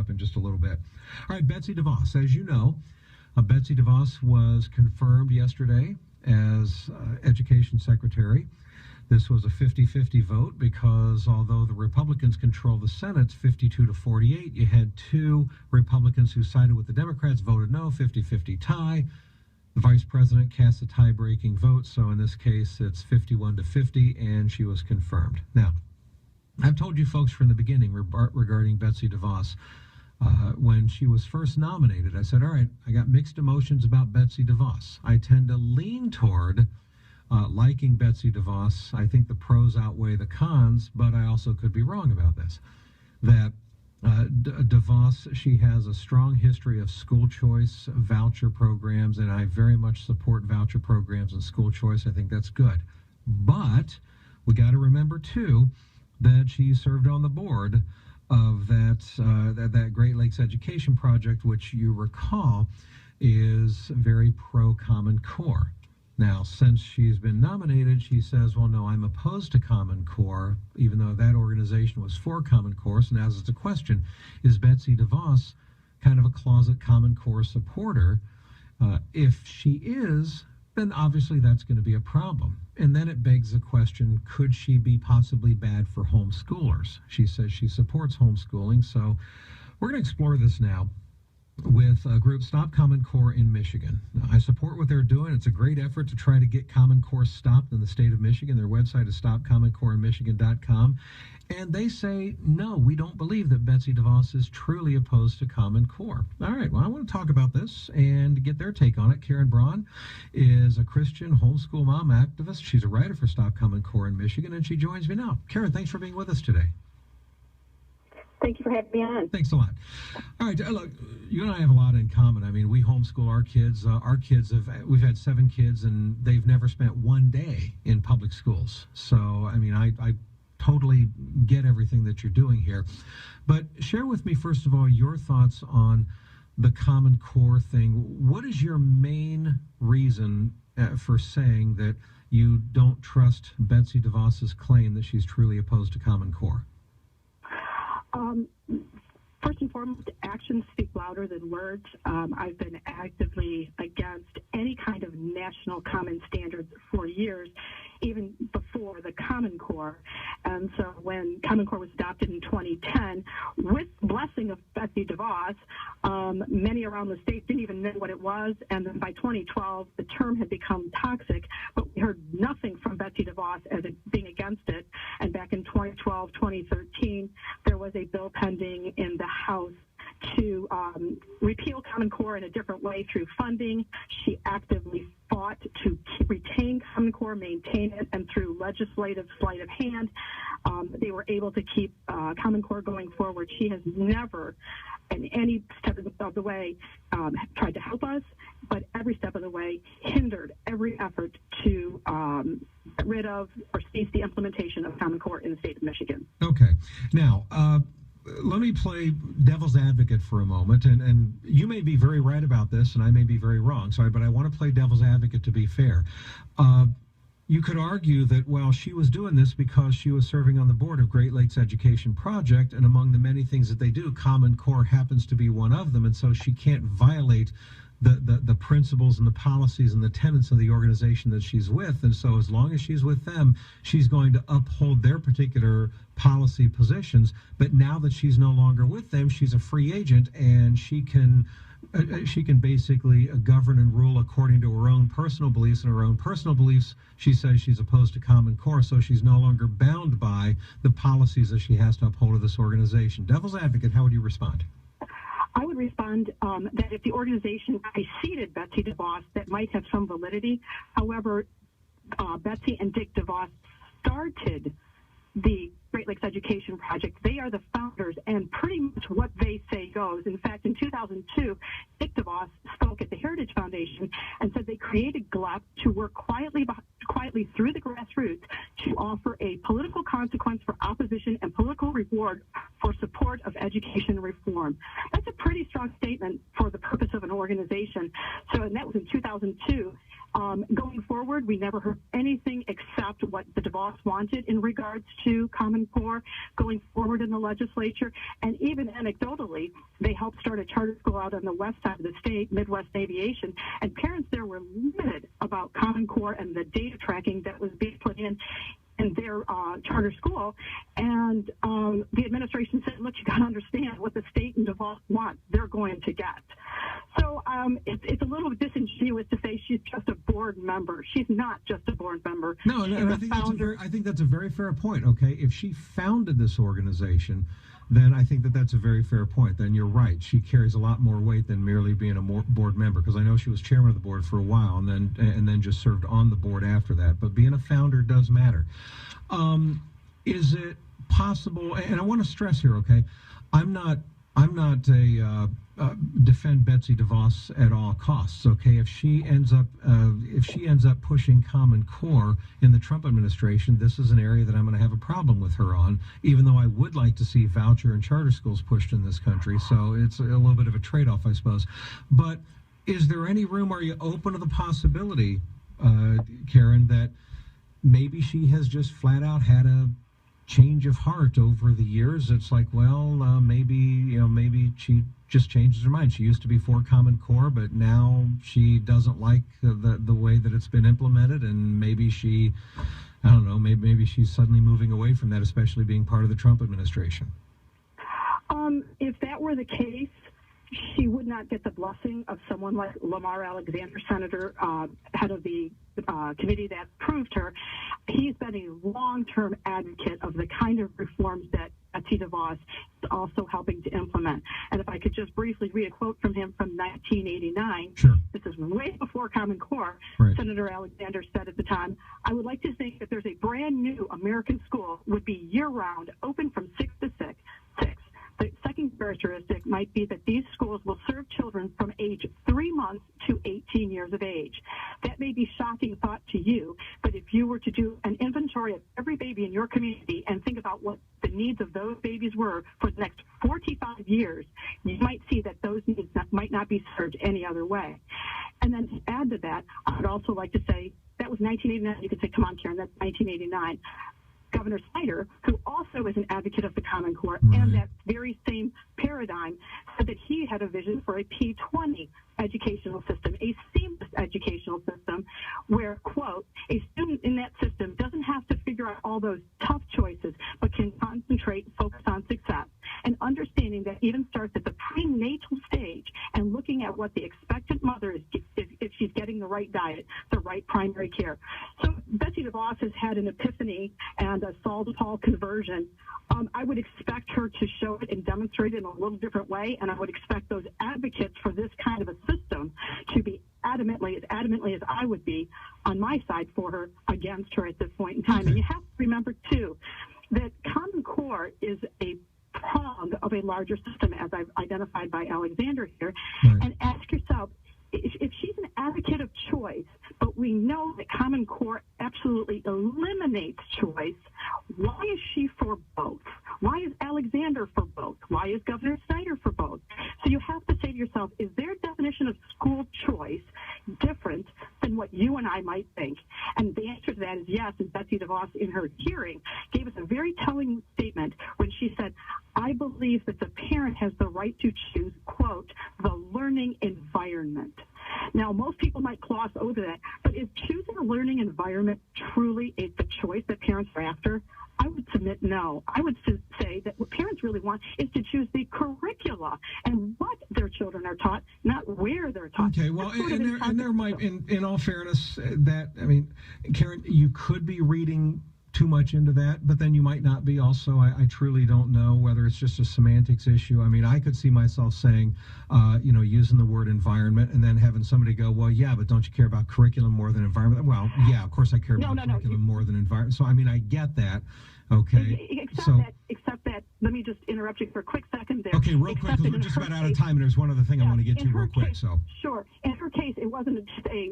up in just a little bit. All right, Betsy DeVos, as you know, Betsy DeVos was confirmed yesterday as Education Secretary. This was a 50-50 vote because although the Republicans control the Senate 52-48, you had two Republicans who sided with the Democrats, voted no, 50-50 tie. The vice president cast a tie-breaking vote, so in this case it's 51-50, and she was confirmed. Now, I've told you folks from the beginning regarding Betsy DeVos, when she was first nominated, I said, all right, I got mixed emotions about Betsy DeVos. I tend to lean toward liking Betsy DeVos. I think the pros outweigh the cons, but I also could be wrong about this. That DeVos, she has a strong history of school choice voucher programs, and I very much support voucher programs and school choice. I think that's good. But we got to remember, too, that she served on the board of that Great Lakes Education Project, which you recall is very pro-Common Core. Now, since she's been nominated, she says, well, no, I'm opposed to Common Core, even though that organization was for Common Core. So now it's a question, is Betsy DeVos kind of a closet Common Core supporter? If she is, then obviously that's going to be a problem. And then it begs the question, could she be possibly bad for homeschoolers? She says she supports homeschooling, so we're going to explore this now with a group, Stop Common Core in Michigan. Now, I support what they're doing. It's a great effort to try to get Common Core stopped in the state of Michigan. Their website is stopcommoncoreinmichigan.com. And they say, no, we don't believe that Betsy DeVos is truly opposed to Common Core. All right, well, I want to talk about this and get their take on it. Karen Braun is a Christian homeschool mom activist. She's a writer for Stop Common Core in Michigan, and she joins me now. Karen, thanks for being with us today. Thank you for having me on. Thanks a lot. All right, look, you and I have a lot in common. I mean, we homeschool our kids. We've had 7 kids, and they've never spent one day in public schools. So, I mean, I totally get everything that you're doing here. But share with me, first of all, your thoughts on the Common Core thing. What is your main reason for saying that you don't trust Betsy DeVos's claim that she's truly opposed to Common Core? First and foremost, actions speak louder than words. I've been actively against any kind of national common standards for years, even before the Common Core. And so when Common Core was adopted in 2010, with blessing of Betsy DeVos, many around the state didn't even know what it was. And then by 2012, the term had become toxic, but we heard nothing from Betsy DeVos as being against it. And back in 2012, 2013, there was a bill pending in the House to repeal Common Core in a different way through funding. She actively fought to retain Common Core, maintain it, and through legislative sleight of hand, they were able to keep Common Core going forward. She has never, in any step of the way, tried to help us, but every step of the way hindered every effort to get rid of or cease the implementation of Common Core in the state of Michigan. Okay. Now, let me play devil's advocate for a moment, and you may be very right about this, and I may be very wrong, sorry, but I want to play devil's advocate to be fair. You could argue that, well, she was doing this because she was serving on the board of Great Lakes Education Project, and among the many things that they do, Common Core happens to be one of them, and so she can't violate the principles and the policies and the tenets of the organization that she's with. And so as long as she's with them, she's going to uphold their particular policy positions. But now that she's no longer with them, she's a free agent, and she can basically govern and rule according to her own personal beliefs. And her own personal beliefs, she says she's opposed to Common Core, so she's no longer bound by the policies that she has to uphold of this organization. Devil's advocate, how would you respond? I would respond that if the organization preceded Betsy DeVos, that might have some validity. However, Betsy and Dick DeVos started the Great Lakes Education Project. They are the founders, and pretty much what they say goes. In fact, in 2002, Dick DeVos spoke at the Heritage Foundation and said they created GLEP to work quietly through the grassroots to offer a political consequence for opposition and political reward for support of education education reform. That's a pretty strong statement for the purpose of an organization. So, and that was in 2002. Going forward, we never heard anything except what the Devos wanted in regards to Common Core going forward in the legislature. And even anecdotally, they helped start a charter school out on the west side of the state, Midwest Aviation, and parents there were livid about Common Core and the data tracking that was being put in their charter school. And the administration said, look, you got to understand what the state and Devos want, they're going to get. So it's a little disingenuous to say she's just a board member. She's not just a board member. No, and I think that's a very fair point, okay? If she founded this organization, then I think that's a very fair point. Then you're right. She carries a lot more weight than merely being a board member, because I know she was chairman of the board for a while and then just served on the board after that. But being a founder does matter. Is it possible, and I want to stress here, okay, I'm not defend Betsy DeVos at all costs. Okay, if she ends up pushing Common Core in the Trump administration, this is an area that I'm going to have a problem with her on. Even though I would like to see voucher and charter schools pushed in this country, so it's a little bit of a trade-off, I suppose. But is there any room? Are you open to the possibility, Karen, that maybe she has just flat out had a change of heart over the years? It's like, well, maybe she just changes her mind. She used to be for Common Core, but now she doesn't like the way that it's been implemented, and maybe she, I don't know, maybe she's suddenly moving away from that, especially being part of the Trump administration. If that were the case, she would not get the blessing of someone like Lamar Alexander, Senator, head of the committee that approved her. He's been a long-term advocate of the kind of reforms that Betsy DeVos is also helping to implement. And if I could just briefly read a quote from him from 1989. Sure. This is way before Common Core. Right. Senator Alexander said at the time, I would like to think that there's a brand new American school would be year-round, open from 6 to 6. The second characteristic might be that these schools will serve children from age 3 months to 18 years of age. That may be a shocking thought to you, but if you were to do an inventory of every baby in your community and think about what the needs of those babies were for the next 45 years, you might see that those needs might not be served any other way. And then to add to that, I would also like to say that was 1989. You could say, come on, Karen, that's 1989. Governor Snyder, who also is an advocate of the Common Core and that very same paradigm, said that he had a vision for a P20 educational system, a seamless educational system where, quote, a student in that system doesn't have to figure out all those tough choices, but can concentrate and focus on success. And understanding that even starts at the prenatal stage and looking at what the expectant mother is, if she's getting the right diet, the right primary care. So Betsy DeVos has had an epiphany and a Saul to Paul conversion. I would expect her to show it and demonstrate it in a little different way, and I would expect those advocates for this kind of a system to be adamantly as I would be on my side for her, against her at this point in time. And you have to remember, too, that Common Core is a prong of a larger system, as I've identified by Alexander here, and ask yourself, if she's an advocate of choice, but we know that Common Core absolutely eliminates choice, why is she for both? Why is Alexander for both? Why is Governor Snyder for both? So you have to say to yourself, is their definition of school choice different than what you and I might think? And the answer to that is yes, and Betsy DeVos in her hearing gave us a very telling statement when she said, I believe that the parent has the right to choose, quote, the learning environment. Now, most people might gloss over that, but is choosing a learning environment truly the choice that parents are after? I would submit no. I would say that what parents really want is to choose the curricula and what their children are taught, not where they're taught. Okay, well, and there might, in all fairness, Karen, you could be reading too much into that, but then you might not be also. I truly don't know whether it's just a semantics issue. I mean, I could see myself saying, using the word environment and then having somebody go, well, yeah, but don't you care about curriculum more than environment? Well, yeah, of course I care about curriculum more than environment. So, I mean, I get that. Okay. Except that, let me just interrupt you for a quick second there. Okay, real quick, because we're just about out of time, and there's one other thing I want to get to real quick. So. Sure. In her case, it wasn't just a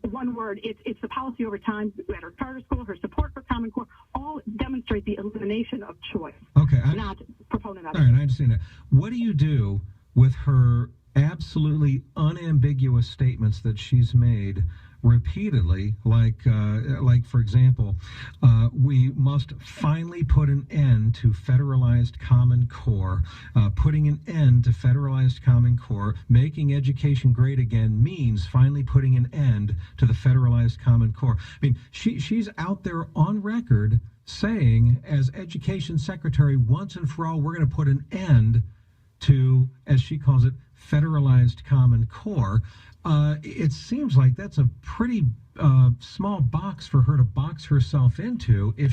one word. It's the policy over time at her charter school, her support for Common Core, all demonstrate the elimination of choice. Okay. Not proponent of it. All right, I understand that. What do you do with her absolutely unambiguous statements that she's made repeatedly, like for example, we must finally put an end to federalized Common Core. Putting an end to federalized Common Core, making education great again means finally putting an end to the federalized Common Core. I mean, she's out there on record saying, as education secretary, once and for all, we're going to put an end to, as she calls it, federalized Common Core. It seems like that's a pretty small box for her to box herself into if